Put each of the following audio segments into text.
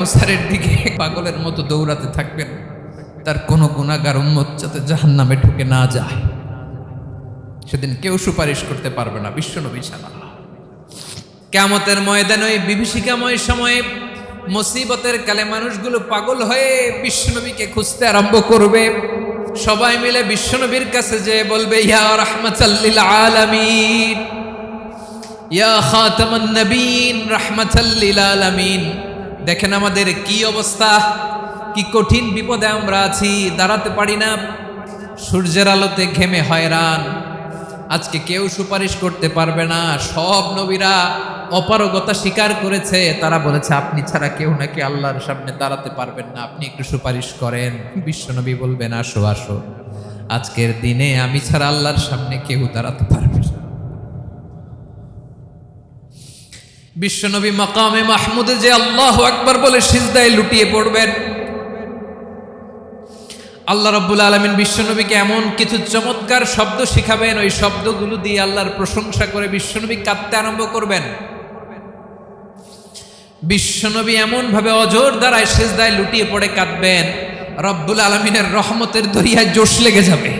কাউসারের দিকে পাগলের মতো দৌড়াতে থাকবেন, তার কোনো গুনাহগার উম্মত যাতে জাহান্নামে ঢুকে না যায়। সেদিন কেউ সুপারিশ করতে পারবে না বিশ্বনবী ছাড়া। কিয়ামতের ময়দানে ওই বিভীষিকাময় সময়ে মুসিবতের কালে মানুষগুলো পাগল হয়ে বিশ্বনবীকে খুঁজতে আরম্ভ করবে। সবাই মিলে বিশ্বনবীর কাছে যেয়ে বলবে, ইয়া রাহমাতাল লিল আলামিন, ইয়া খাতামান নবীন, রাহমাতাল লিল আলামিন। দেখেন আমাদের কি অবস্থা, কি কঠিন বিপদে আমরা আছি, দাঁড়াতে পারি না, সূর্যের আলোতে ঘেমে হয়রান। আজকে কেউ সুপারিশ করতে পারবে না। সব নবীরা অপারগতা স্বীকার করেছে, তারা বলেছে আপনি ছাড়া কেউ নাকি আল্লাহর সামনে দাঁড়াতে পারবেন না, আপনি একটু সুপারিশ করেন। বিশ্বনবী বলবেন, আসো আসো, আজকের দিনে আমি ছাড়া আল্লাহর সামনে কেউ দাঁড়াতে পারবে না। বিশ্বনবী মাকামে মাহমুদে যে আল্লাহু আকবার বলে সিজদায় লুটিয়ে পড়বেন, আল্লাহ রাব্বুল আলামিন বিশ্বনবীকে এমন কিছু চমৎকার শব্দ শিখাবেন, ওই শব্দগুলো দিয়ে আল্লাহর প্রশংসা করে বিশ্বনবী কাঁদতে আরম্ভ করবেন। বিশ্বনবী এমন ভাবে অজর দ্বারায় সিজদায় লুটিয়ে পড়ে কাঁদবেন, রব্বুল আলামিনের রহমতের দরিয়ায় জোশ লেগে যাবে।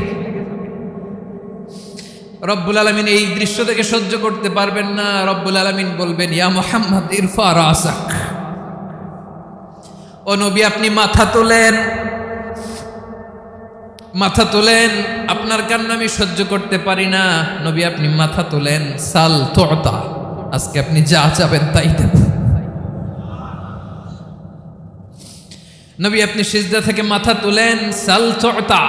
রব্বুল আলামিন এই দৃশ্য থেকে সহ্য করতে পারবেন না। রব্বুল আলামিন বলবেন, ইয়া মুহাম্মদ ইরফা রাসাক, ও নবী আপনি মাথা তোলেন, মাথা তোলেন, আপনার কান্না আমি সহ্য করতে পারি না। নবী আপনি মাথা তোলেন, সাল তুতা, আজকে আপনি যা চাবেন তাই দেব। নবী আপনি সিজদা থেকে মাথা তুলেন, সাল তুতা,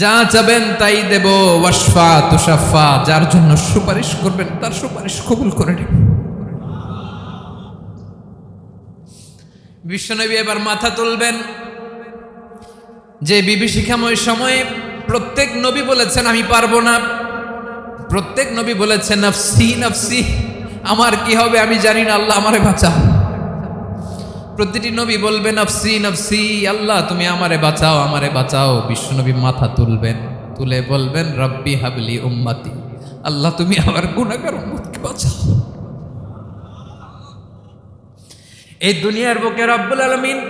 যা চাবেন তাই দেব। ওয়াশফা তুশাফা, যার জন্য সুপারিশ করবেন তার সুপারিশ কবুল করে নেব। বিশ্বনবী এবার মাথা তুলবেন। যে বিভীষিকাময় সময়ে প্রত্যেক নবী বলেছেন আমি পারবো না, প্রত্যেক নবী বলেছেন নফসি নফসি, আমার কি হবে আমি জানি না, আল্লাহ আমারে বাঁচাও। প্রতিটি নবী বলবে নফসি নফসি, আল্লাহ তুমি আমারে বাঁচাও, আমারে বাঁচাও। বিশ্বনবী মাথা তুলবেন, তুলে বলবেন রব্বি হাবলি উম্মতি, আল্লাহ তুমি আমার গুনাহগার উম্মতকে বাঁচাও। এই দুনিয়ার বুকে রব্বুল আলামিন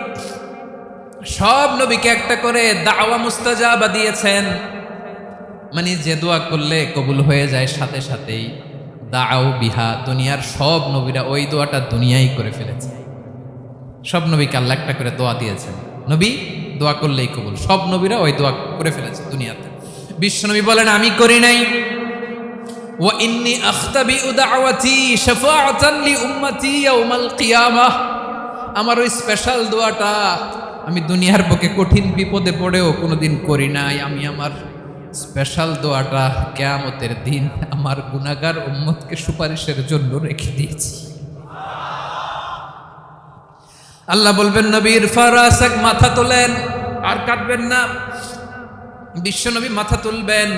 সব নবীকে একটা করে দাওয়া মুস্তাজাবা দিয়েছেন, মানে যে দোয়া করলে কবুল হয়ে যায় সাথে সাথেই। দাও বিহা, দুনিয়ার সব নবীরা ওই দোয়াটা দুনিয়ায় করে ফেলেছে। সব নবীকে আল্লাহ একটা করে দোয়া দিয়েছেন, নবী দোয়া করলেই কবুল। সব নবীরা ওই দোয়া করে ফেলেছে দুনিয়াতে। বিশ্বনবী বলেন আমি করি নাই। ওয়া ইন্নী আখতাবি দাওয়াতি শাফাআতান লি উম্মতি ইয়াউমাল কিয়ামাহ, আমার ওই স্পেশাল দোয়াটা আমি দুনিয়ার বুকে কঠিন বিপদে পড়েও কোনোদিন করি নাই। আমি আমার স্পেশাল দোয়াটা কিয়ামতের দিন আমার গুনাহগার উম্মতকে সুপারিশের জন্য রেখে দিয়েছি। আল্লাহ বলবেন নবীর ফারাসাক, মাথা তোলেন, আর কাটবেন না। বিশ্বনবী মাথা তুলবেন,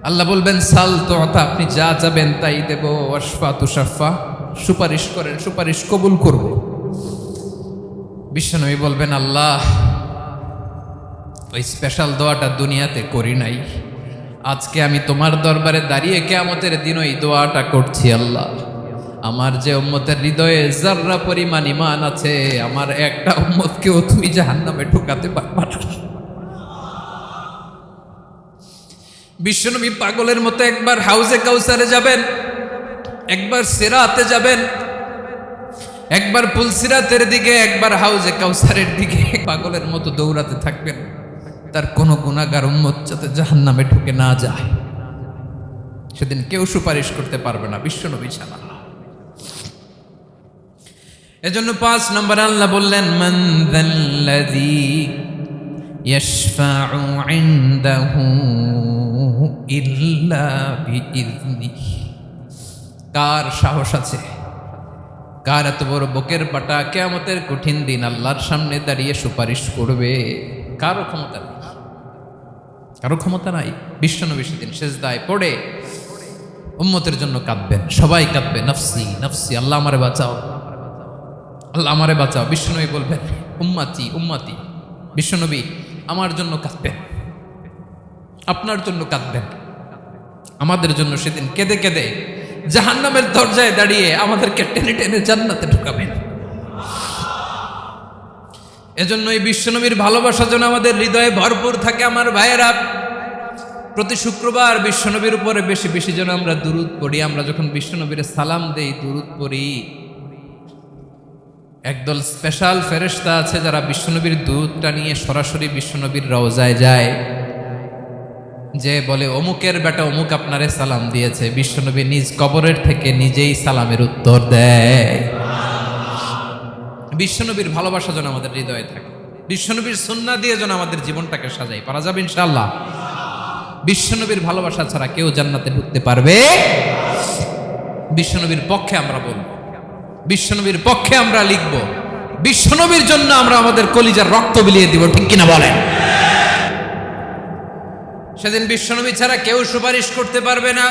আল্লাহ বলবেন সাল তুতা, আপনি যা চাবেন তাই দেব। ওয়াশফা তুশাফা, সুপারিশ করেন, সুপারিশ কবুল করব। বিশ্বনবী বলবেন আল্লাহ ওই স্পেশাল দোয়াটা দুনিয়াতে করি নাই, আজকে আমি তোমার দরবারে দাঁড়িয়ে কিয়ামতের দিন ওই দোয়াটা করছি। আল্লাহ আমার যে উম্মতের হৃদয়ে যাররা পরিমাণ ঈমান আছে, আমার একটা উম্মতকেও তুমি জাহান্নামে ঢুকাতে পারবা না। বিশ্বনবী পাগলের মতো একবার হাউজে কাউসারে যাবেন, একবার সিরাতে যাবেন, একবার পুলসিরাতের দিকে, একবার হাউজে কাউসারের দিকে। পাগলের মতো দৌড়াতে থাকবেন, তার কোনো গুনাহগার উম্মত যাতে জাহান্নামে ঢুকে না যায়। সেদিন কেউ সুপারিশ করতে পারবে না বিশ্বনবী ছাড়া। এজন্য 5 নম্বর আল্লাহ বললেন মান যাল্লাযী ইয়াশফাউ ইনদাহু ইল্লা বিইযনিহি, কার সাহস আছে, কার এত বড় বুকের পাটা কিয়ামতের কঠিন দিন আল্লাহর সামনে দাঁড়িয়ে সুপারিশ করবে? কারো ক্ষমতা নেই, কারো ক্ষমতা নাই। বিশ্বনবী সেদিন সিজদায় পড়ে উম্মতের জন্য কাঁদবেন, সবাই কাঁদবে নফসি নফসি, আল্লাহ আমারে বাঁচাও, আল্লাহ আমারে বাঁচাও। বিশ্বনবী বলবেন উম্মতি উম্মতি, বিশ্বনবী আমার জন্য কাঁদবেন, আপনার জন্য কাঁদবেন, আমাদের জন্য সেদিন কেঁদে কেঁদে জাহান্নামের দরজায় দাঁড়িয়ে আমাদেরকে টেনে টেনে জান্নাতে ঢুকাবেন। এজন্য এই বিশ্বনবীর ভালোবাসা যেন আমাদের হৃদয়ে ভরপুর থাকে। আমার ভাইয়েরা, প্রতি শুক্রবার বিশ্বনবীর উপরে বেশি বেশি যেন আমরা দুরূদ পড়ি। আমরা যখন বিশ্বনবীর সালাম দেই, দুরূদ পড়ি, একদল স্পেশাল ফেরেশতা আছে যারা বিশ্বনবীর দুধটা নিয়ে সরাসরি বিশ্বনবীর রওজায় যায়, যে বলে অমুকের বেটা অমুক আপনারে সালাম দিয়েছে। বিশ্বনবী নিজ কবরের থেকে নিজেই সালামের উত্তর দেয়। বিশ্বনবীর ভালোবাসা যেন আমাদের হৃদয়ে থাকে, বিশ্বনবীর সুন্নাহ দিয়ে যেন আমাদের জীবনটাকে সাজাই। পারা যাবে ইনশাআল্লাহ। বিশ্বনবীর ভালোবাসা ছাড়া কেউ জান্নাতে ঢুকতে পারবে। বিশ্বনবীর পক্ষে আমরা বলব, বিশ্বনবীর পক্ষে আমরা লিখব, বিশ্বনবীর জন্য আমরা আমাদের কলিজার রক্ত বিলিয়ে দিব, ঠিক কিনা বলেন? সেদিন বিশ্বনবী ছাড়া কেউ সুপারিশ করতে পারবে না।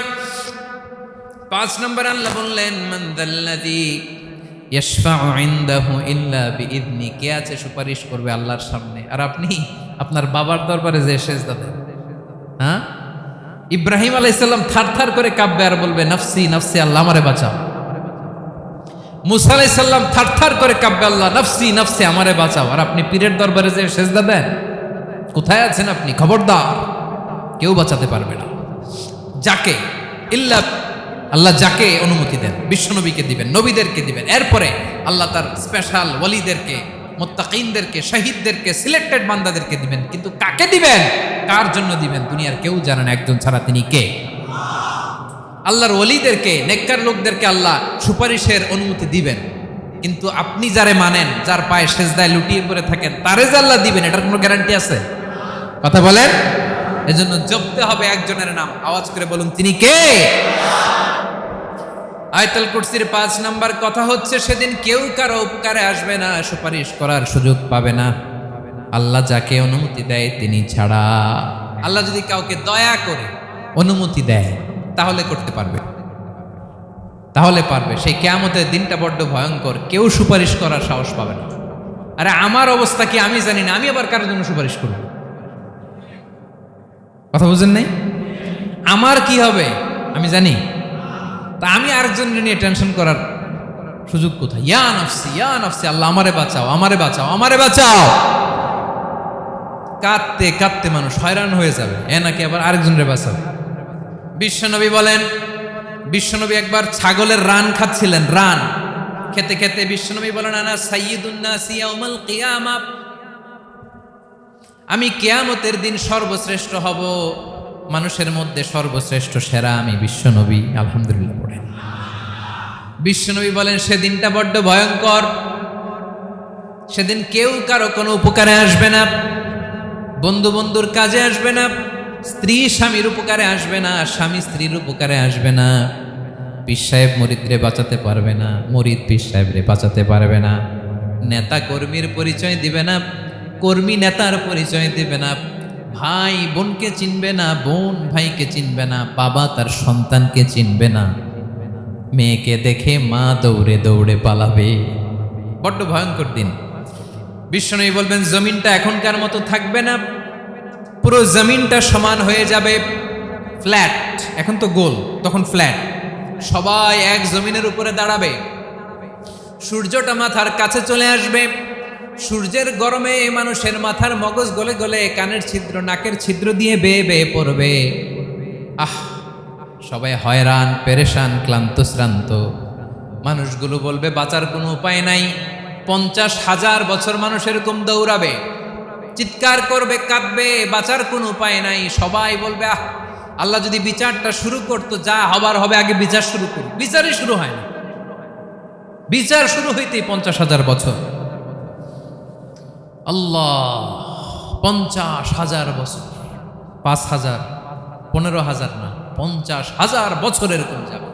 5 নম্বর আল্লাহ বললেন, মান যাল্লাযী ইয়াশফাউ ইনদাহু ইল্লা বিইذনি। কে আছে সুপারিশ করবে আল্লাহর সামনে? আর আপনি আপনার বাবার দরবারে যে সেজদা দেন, হ্যাঁ? ইব্রাহিম আলাইহিস সালাম থারথার করে কাঁপবে আর বলবে নাফসি নাফসি, আল্লাহ আমারে বাঁচাও। মুসা আলাইহিস সালাম থারথার করে কাঁপবে, আল্লাহ নাফসি নাফসি, আমারে বাঁচাও। আর আপনি পীরের দরবারে যে সেজদা দেন, কোথায় আছেন আপনি? খবরদার, কেউ বাঁচাতে পারবে না। যাকে ইল্লা আল্লাহ যাকে অনুমতি দেন, বিশ্বনবীকে দিবেন, নবীদেরকে দিবেন। এরপরে আল্লাহ তার স্পেশাল ওয়ালিদেরকে, মুত্তাকিনদেরকে, শহীদদেরকে, সিলেক্টেড বান্দাদেরকে দিবেন। কিন্তু কাকে দিবেন, কার জন্য দিবেন, দুনিয়ার কেউ জানে না একজন ছাড়া। তিনি কে? আল্লাহর ওয়ালিদেরকে, নেককার লোকদেরকে আল্লাহ সুপারিশের অনুমতি দিবেন। কিন্তু আপনি যারে মানেন, যার পায়ে সেজদায় লুটিয়ে পড়ে থাকেন, তারে যে আল্লাহ দিবেন, এটার কোনো গ্যারান্টি আছে? কথা বলেন। এজন্য জপতে হবে একজনের নাম। আওয়াজ করে বলুন, তিনি কে? আয়াতুল কুরসির 5 নাম্বার কথা হচ্ছে, সেদিন কেউ কারো উপকারে আসবে না, সুপারিশ করার সুযোগ পাবে না, আল্লাহ যাকে অনুমতি দেয় তিনি ছাড়া। আল্লাহ যদি কাউকে দয়া করে অনুমতি দেয় তাহলে করতে পারবে, তাহলে পারবে। সেই কিয়ামতের দিনটা বড্ড ভয়ঙ্কর, কেউ সুপারিশ করার সাহস পাবে না। আরে আমার অবস্থা কি আমি জানি না, আমি আবার কারোর জন্য সুপারিশ করব? কথা বুঝেন নাই? আমার কি হবে আমি জানি, তা আমি আরেকজনের নিয়ে টেনশন করার সুযোগ কোথায়? ইয়া নাফসি ইয়া নাফসি, আল্লাহ আমারে বাঁচাও, আমারে বাঁচাও, আমারে বাঁচাও। কাঁদতে কাঁদতে মানুষ হয়রান হয়ে যাবে, এ নাকি আবার আরেকজনের বাঁচাবে। বিশ্বনবী বলেন, বিশ্বনবী একবার ছাগলের রান খাচ্ছিলেন। রান খেতে খেতে বিশ্বনবী বলেন, আনা সাইয়্যিদুন নাসি ইয়াউমাল কিয়ামাহ, আমি কিয়ামতের দিন সর্বশ্রেষ্ঠ হব, মানুষের মধ্যে সর্বশ্রেষ্ঠ সেরা আমি বিশ্বনবী। আলহামদুলিল্লাহ পড়েন। বিশ্বনবী বলেন, সেদিনটা বড্ড ভয়ঙ্কর, সেদিন কেউ কারো কোনো উপকারে আসবে না, বন্ধু বন্ধুর কাজে আসবে না, স্ত্রী স্বামীর উপকারে আসবে না, স্বামী স্ত্রীর উপকারে আসবে না, পীর সাহেব মুরিদরে বাঁচাতে পারবে না, মুরিদ পীর সাহেবরে বাঁচাতে পারবে না, নেতা কর্মীর পরিচয় দিবে না, কর্মী নেতার পরিচয় দিবে না, ভাই বোনকে চিনবে না, বোন ভাইকে চিনবে না, বাবা তার সন্তানকে চিনবে না, মেয়েকে দেখে মা দৌড়ে দৌড়ে পালাবে। বড্ড ভয়ঙ্কর দিন। বিশ্বনবী বলবেন, জমিনটা এখনকার মতো থাকবে না, পুরো জমিনটা সমান হয়ে যাবে, ফ্ল্যাট। এখন তো গোল, তখন ফ্ল্যাট। সবাই এক জমিনের উপরে দাঁড়াবে, সূর্যটা মাথার কাছে চলে আসবে, সূর্যের গরমে মানুষের মাথার মগজ গলে গলে কানের ছিদ্র, নাকের ছিদ্র দিয়ে বেয়ে বেয়ে পড়বে। আহ, সবাই হয়রান, পেরেশান, ক্লান্ত শ্রান্ত। মানুষগুলো বলবে বাঁচার কোনো উপায় নাই। 50,000 বছর মানুষ এরকম দৌড়াবে, চিৎকার করবে, কাঁদবে, বাঁচার কোনো উপায় নাই। সবাই বলবে, আহ, আল্লাহ যদি বিচারটা শুরু করতো, যা হবার হবে, আগে বিচার শুরু করুন। বিচারই শুরু হয় না, বিচার শুরু হইতেই 50,000 বছর। আল্লাহ, 50,000 বছর, 5,000, 15,000 না, 50,000 বছর এরকম যাবে।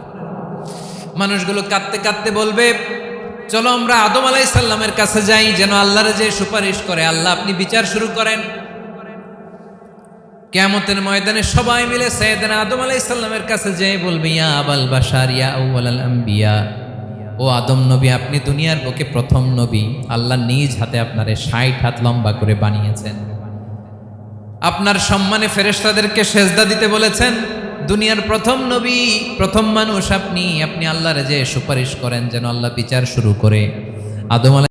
মানুষগুলো কাঁদতে কাঁদতে বলবে, চলো আমরা আদম আলাইহিস সালামের কাছে যাই, যেন আল্লাহর যে সুপারিশ করে, আল্লাহ আপনি বিচার শুরু করেন। কিয়ামতের ময়দানে সবাই মিলে সাইয়েদনা আদম আলাইহিস সালামের কাছে যেয়ে বলবে, ইয়া আবাল বাশার ইয়া আউয়ালাল আম্বিয়া, ও আদম নবী, আপনি দুনিয়ার বুকে প্রথম নবী, আল্লাহ নিজ হাতে আপনারে 60 হাত লম্বা করে বানিয়েছেন, আপনার সম্মানে ফেরেশতাদেরকে সেজদা দিতে বলেছেন, দুনিয়ার প্রথম নবী, প্রথম মানুষ আপনি আল্লাহরে যে সুপারিশ করেন যেন আল্লাহ বিচার শুরু করে। আদম